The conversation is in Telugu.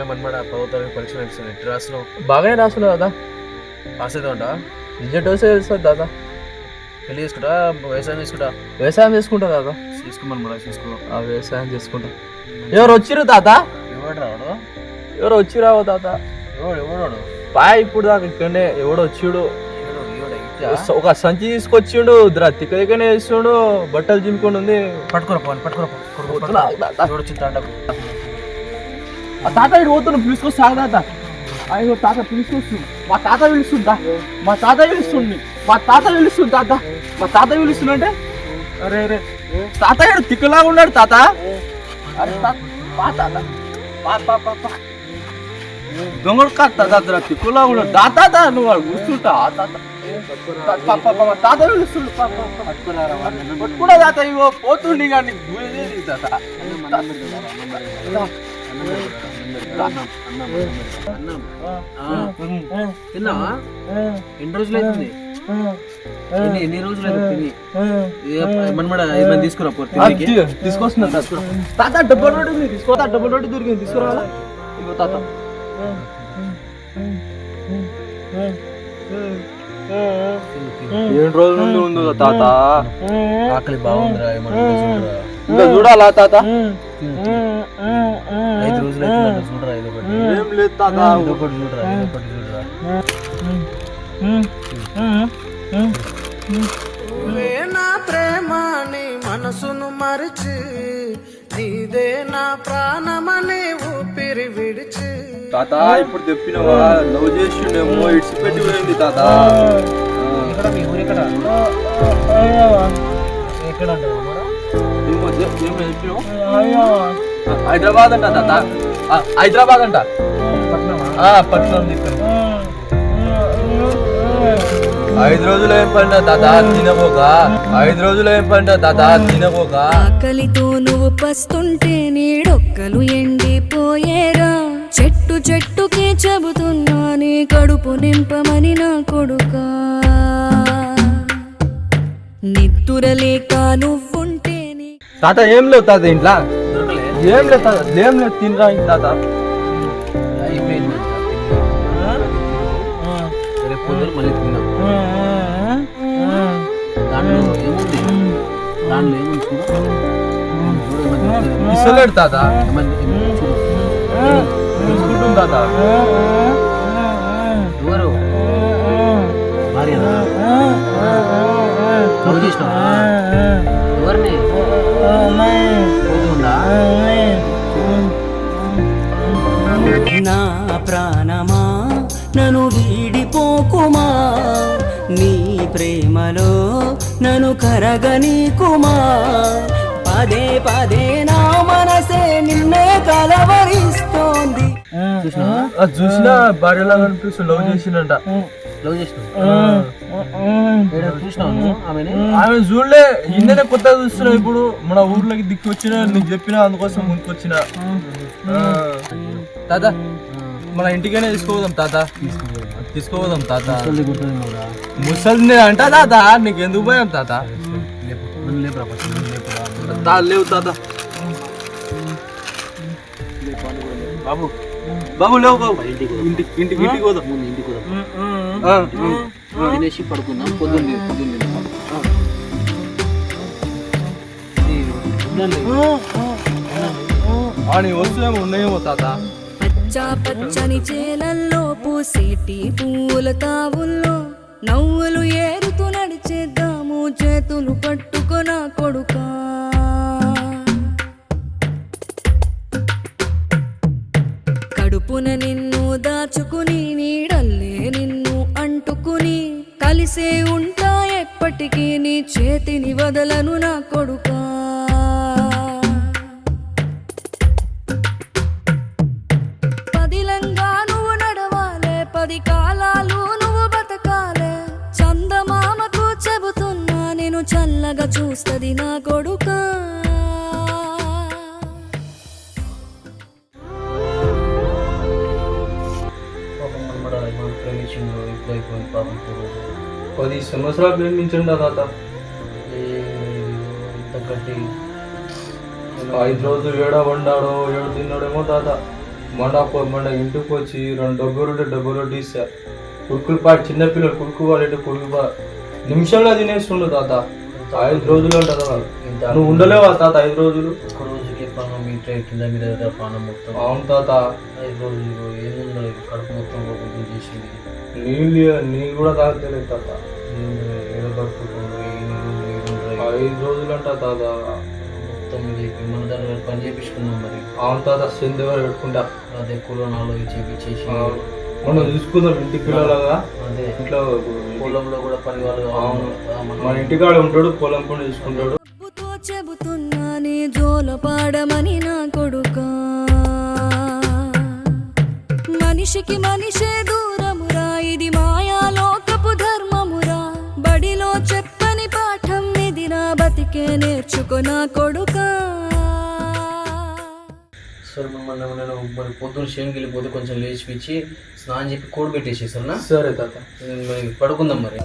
మనమాట 10వ తరగతి పరీక్ష నడుస్తుంది. ఎట్టి రాస్తున్నావు? బాగానే రాసుకున్నా దాదా. పాస్ అవుతా ఉంటా? రిజల్ట్ వస్తే తెలుస్తుంది దాదా. పెళ్లి చేసుకుంటా, వ్యవసాయం చేసుకుంటా? వ్యవసాయం చేసుకుంటా దాదా. చేసుకోమనమాట, చేసుకో. వ్యవసాయం చేసుకుంటా. ఎవరు వచ్చిర్రు తాత? ఎవడు రావడు? ఎవరు వచ్చిరావో తాత? ఎవడు బాయ్ ఇప్పుడు దాకా ఇక్కడనే ఎవడో వచ్చిడు. ఒక సంచి తీసుకొచ్చిండు, తిక్క తిక్కనే వేస్తుండు, బట్టలు చింపుకొని ఉంది. పట్టుకోరా ఆ తాత ఇటు పోతున్నా, పిలుచుకొస్తా తాత. అయ్యో తాత పిలుచుకొస్తు. మా తాత పిలుస్తుందా? మా తాత పిలుస్తుంది. తాత మా తాత పిలుస్తుందంటే అరే అరే తాత ఇడు తిక్కలాగా ఉన్నాడు తాత. అరే దొంగడు కాదు తాత, తిక్కులా ఉన్నాడు తాత. నువ్వు వాడు కూర్చుంటా తాత. తాత పిలుస్తుండు. పట్టుకున్నా తాత. ఇగో పోతుండి కానీ తాత. తిన్నావా? ఎన్ని రోజులు అవుతుంది? ఎన్ని రోజులు అవుతుంది? తీసుకురా తీసుకొస్తున్నా తాత. డబ్బులు రోడ్డు తీసుకోతా. డబ్బులు రోడ్డు దొరికింది, తీసుకురావాలా? ఇగో తాత. ఏడు రోజుల నుండి ఉందో తాత. ఆకలి బాగుందిరా, ఇంకా చూడాలా తాత? 5 రోజులు అవుతుంది చూడరా. ఏం లేదు తాత, ఇదొకటి చూడరా. నా ప్రేమని మనసును మరిచి, నీదే నా ప్రాణమని ఊపిరి విడిచి. తాత ఇప్పుడు చెప్పినవా? లవ్ చేసిండేమో, ఇడిచిపెట్టి పోయింది తాత. మీ ఊరు ఎక్కడ అంటారు? హైదరాబాద్ అంట తాత. హైదరాబాద్ అంట. పట్నం దిక్కు. 5 రోజులు ఏం పంట తాత తినబోక. 5 రోజులు ఏం పంట తాత తినబోక. ఆకలితో నువ్వు పస్తుంటే నీడొక్కలు ఎండిపోయేరా. చెట్టుకే చెబుతున్నా నీ కడుపు నింపమని నా కొడుకా. నిద్దురలేక నువ్వుంటే తాత ఏం లేవు తాత ఇంట్లో. ఏం లేదు తాత, ఏం లేదు. తినరా తాత. అయిపోయింది. రేపు పొద్దున మళ్ళీ తిన్నాం. దాంట్లో ఏముంది ఇస్తలేడు తాత. చూసుకుంటుంది తాత. ఎవరు భార్య? ఎవరిని? పోతుందా? నా ప్రాణమా నన్ను వీడిపోకుమా, నీ ప్రేమలో నన్ను కరగనీకుమా. పదే పదే నా మనసే నిన్నే కలవరిస్తోంది. చూసినా భార్యలాగా అనిపిస్తుంది. లవ్ చేసిందంట. లవ్ చేసినావు? చూసినావు ఆమె చూడలే, ఇందనే కొత్తగా చూస్తున్నావు. ఇప్పుడు మన ఊర్లోకి దిక్కు వచ్చిన నీకు చెప్పిన, అందుకోసం ముందుకొచ్చిన. తాత మన ఇంటికైనా తీసుకోదాం తాత. తీసుకోదాం తాత. ముసలి అంట తాత. నీకు ఎందుకు పోయాం తాత? లేవు తాత. బాబు బాబు లేవు బాబు. ఇంటికి పోదాం. తినేసి పడుకుందాం. పొద్దున్న అని వస్తువులేమో ఉన్నాయేమో తాత. పచ్చని చేలల్లో పూసేటి పూల తావుల్లో నవ్వులు ఏరుతూ నడిచేద్దాము, చేతులు పట్టుకొన కొడుకా. కడుపున నిన్ను దాచుకుని, నీడల్లే నిన్ను అంటుకుని, కలిసే ఉంటా ఎప్పటికీ, నీ చేతిని వదలను నా కొడుకా. పదిలంగా నువ్వు నడవాలే, 10 కాలాలు నువ్వు బతకాలే. చందమామకు చెబుతున్నా, నేను చల్లగా చూస్తది నా కొడుకా. ఇప్పుడైపోయింది పాపం. 10 సంవత్సరాలు ప్రేమించండి తాత. ఇంతకట్టి 5 రోజులు ఏడ వండాడో ఏడు తిన్నాడేమో తాత. మొన్న ఇంటికి వచ్చి 2 డబ్బు రొట్టి ఇస్తా కుడుకులు పాటు చిన్నపిల్లలు కుడుకు పాడంటే కుడుకు నిమిషంలో తినేస్తుండు తాత 5 రోజులు అంటారు వాళ్ళు. నువ్వు ఉండలేవా తాత 5 రోజులు? ఒక్క రోజుకి పానం మీటర్ కింద మీద పానం మొత్తం. అవును తాత. 5 రోజులు ఏముందో కడుపు మొత్తం గుడ్డు చేసింది. నీళ్ళు కూడా తాగలేదు తాత. ఏదో కడుపుతుండ్రు 5 రోజులు అంట తాత. మొత్తం మన దగ్గర పని చేపించుకున్నాం మరి. అవును తాత, సెందు ఎవరు పెట్టుకుంటా. అదే కూరనాలో చేపించేసి మనం చూసుకుందాం ఇంటి పిల్లలుగా. అదే ఇంట్లో పొలంలో కూడా పని వాళ్ళు. అవును, మన ఇంటికాడ ఉంటాడు, పొలం పని చూసుకుంటాడు. డబ్బుతో చెబుతున్నా నీ జోల పాడమని నా కొడుకా, మనిషికి మనిషే దూరమురా, ఇది మాయాలోకపు ధర్మమురా, బడిలో చెప్పని పాఠం ఇదిరా, బతికే నేర్చుకో నా కొడుకా. సరే నేను మరి పొద్దున్న చేనుకి వెళ్ళిపోతే కొంచెం లేచిపించి స్నానం చెప్పి కోడి పెట్టేసేసారనా? సరే తాత. మరి పడుకుందాం మరి.